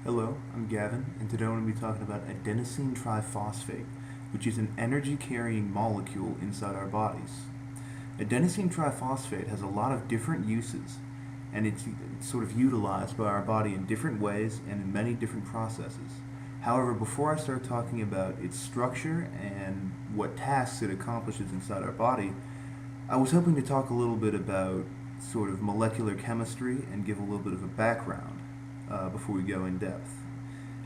Hello, I'm Gavin, and today I'm going to be talking about adenosine triphosphate, which is an energy-carrying molecule inside our bodies. Adenosine triphosphate has a lot of different uses, and it's sort of utilized by our body in different ways and in many different processes. However, before I start talking about its structure and what tasks it accomplishes inside our body, I was hoping to talk a little bit about sort of molecular chemistry and give a little bit of a background before we go in depth.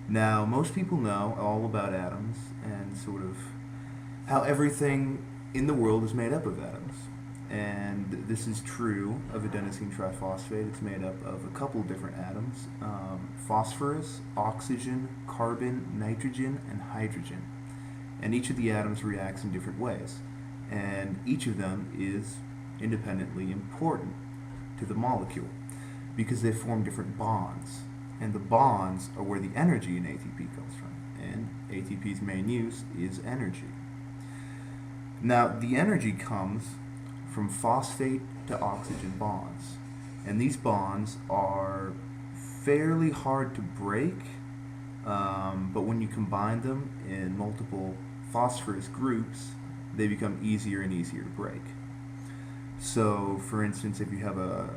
Now, most people know all about atoms and sort of how everything in the world is made up of atoms. And this is true of adenosine triphosphate. It's made up of a couple different atoms: phosphorus, oxygen, carbon, nitrogen, and hydrogen. And each of the atoms reacts in different ways. And each of them is independently important to the molecule because they form different bonds. And the bonds are where the energy in ATP comes from. And ATP's main use is energy. Now, the energy comes from phosphate to oxygen bonds. And these bonds are fairly hard to break, but when you combine them in multiple phosphorus groups, they become easier and easier to break. So, for instance, if you have a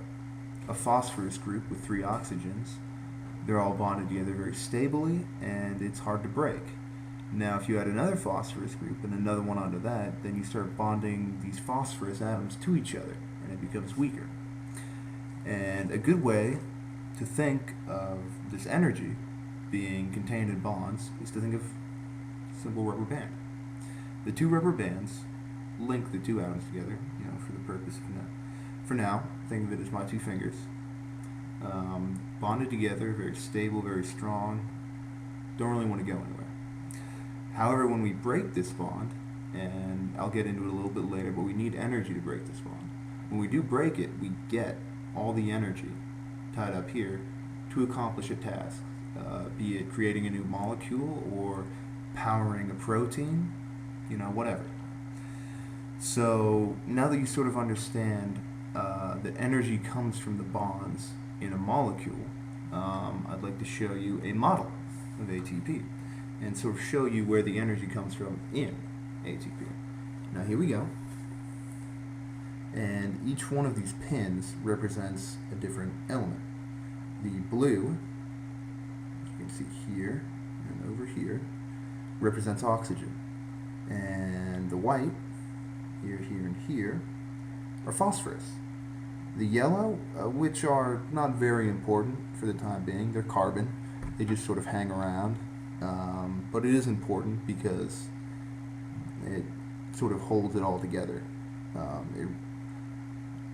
phosphorus group with 3 oxygens, they're all bonded together very stably, and it's hard to break. Now, if you add another phosphorus group and another one onto that, then you start bonding these phosphorus atoms to each other, and it becomes weaker. And a good way to think of this energy being contained in bonds is to think of a simple rubber band. The 2 rubber bands link the 2 atoms together, for the purpose of now. For now, think of it as my 2 fingers. Bonded together, very stable, very strong, don't really want to go anywhere. However, when we break this bond, and I'll get into it a little bit later, but we need energy to break this bond. When we do break it, we get all the energy tied up here to accomplish a task, be it creating a new molecule or powering a protein, whatever. So now that you sort of understand that energy comes from the bonds in a molecule, I'd like to show you a model of ATP and sort of show you where the energy comes from in ATP. Now here we go. And each one of these pins represents a different element. The blue, you can see here and over here, represents oxygen. And the white, here, here, and here, are phosphorus. The yellow, which are not very important for the time being, they're carbon. They just sort of hang around. But it is important because it sort of holds it all together. It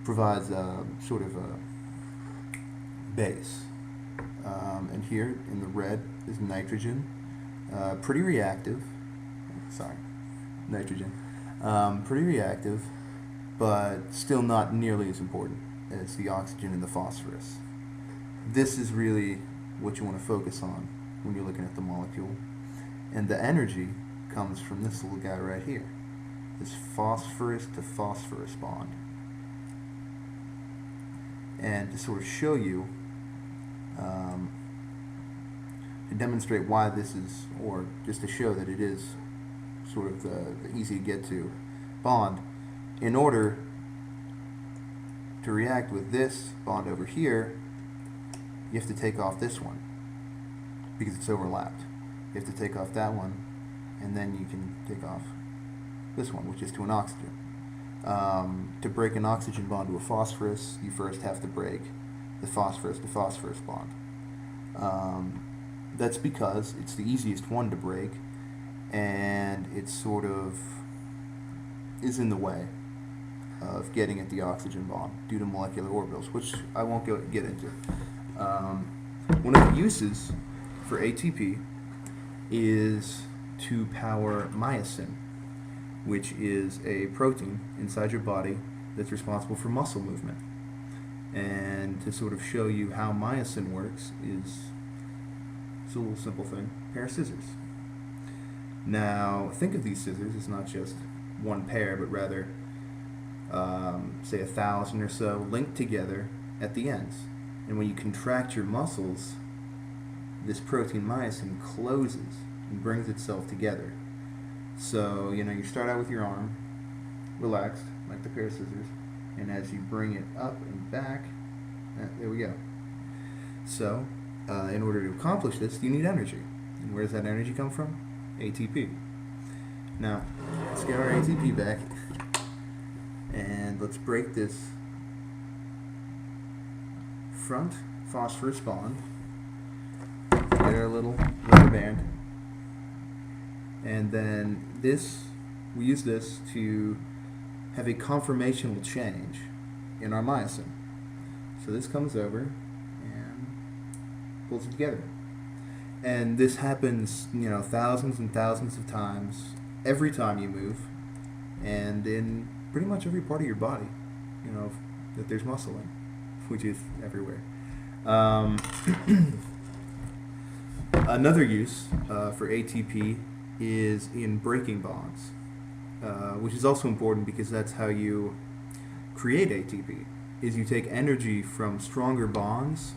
provides a sort of a base. And here in the red is nitrogen. Pretty reactive. Sorry, nitrogen. Pretty reactive, but still not nearly as important as the oxygen and the phosphorus. This is really what you want to focus on when you're looking at the molecule. And the energy comes from this little guy right here, this phosphorus to phosphorus bond. And to sort of show you, to demonstrate why this is, or just to show that it is sort of the easy to get to bond, in order to react with this bond over here, you have to take off this one because it's overlapped. You have to take off that one, and then you can take off this one, which is to an oxygen. To break an oxygen bond to a phosphorus, you first have to break the phosphorus to phosphorus bond. That's because it's the easiest one to break, and it sort of is in the way of getting at the oxygen bond due to molecular orbitals, which I won't get into. One of the uses for ATP is to power myosin, which is a protein inside your body that's responsible for muscle movement. And to sort of show you how myosin works is it's a little simple thing: pair of scissors. Now, think of these scissors as not just one pair, but rather, say 1,000 or so linked together at the ends. And when you contract your muscles, this protein myosin closes and brings itself together. So, you start out with your arm relaxed, like the pair of scissors, and as you bring it up and back, there we go. So, in order to accomplish this, you need energy. And where does that energy come from? ATP. Now, let's get our ATP back, and let's break this front phosphorus bond. Get our little rubber band, and then we use this to have a conformational change in our myosin. So this comes over and pulls it together. And this happens, thousands and thousands of times every time you move, and in pretty much every part of your body, that there's muscle in, which is everywhere. Another use for ATP is in breaking bonds, which is also important because that's how you create ATP, is you take energy from stronger bonds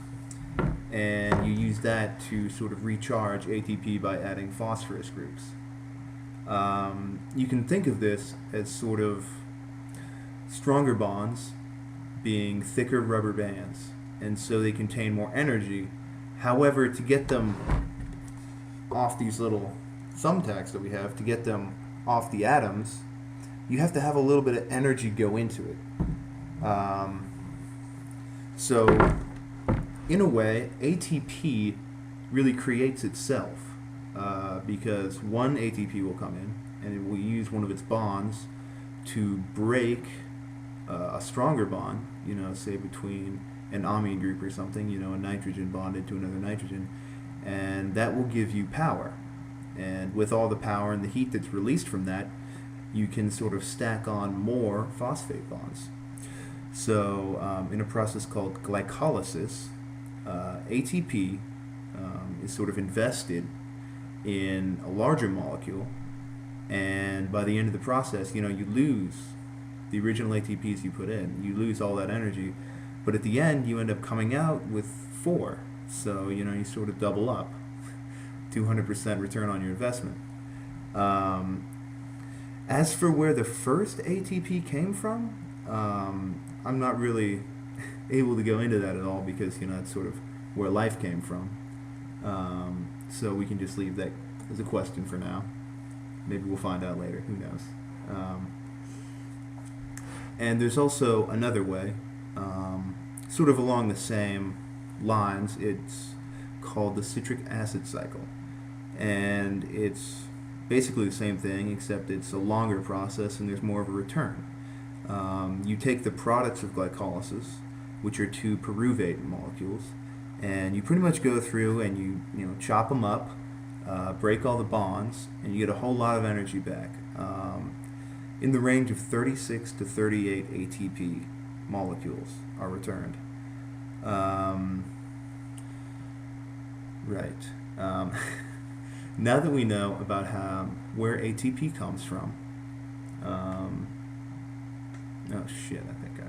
and you use that to sort of recharge ATP by adding phosphorus groups. You can think of this as sort of stronger bonds being thicker rubber bands, and so they contain more energy. However, to get them off these little thumbtacks that we have, to get them off the atoms, you have to have a little bit of energy go into it. So, in a way, ATP really creates itself, because one ATP will come in and it will use one of its bonds to break a stronger bond, say between an amine group or something, a nitrogen bonded to another nitrogen, and that will give you power. And with all the power and the heat that's released from that, you can sort of stack on more phosphate bonds. So in a process called glycolysis, ATP is sort of invested in a larger molecule, and by the end of the process, you lose the original ATPs you put in. You lose all that energy, but at the end, you end up coming out with 4. So, you sort of double up. 200% return on your investment. As for where the first ATP came from, I'm not really able to go into that at all because, that's sort of where life came from. So we can just leave that as a question for now. Maybe we'll find out later. Who knows? And there's also another way, sort of along the same lines. It's called the citric acid cycle. And it's basically the same thing, except it's a longer process and there's more of a return. You take the products of glycolysis, which are 2 pyruvate molecules, and you pretty much go through and you chop them up, break all the bonds, and you get a whole lot of energy back, in the range of 36 to 38 ATP molecules are returned. Right. Now that we know about where ATP comes from, oh shit, I think I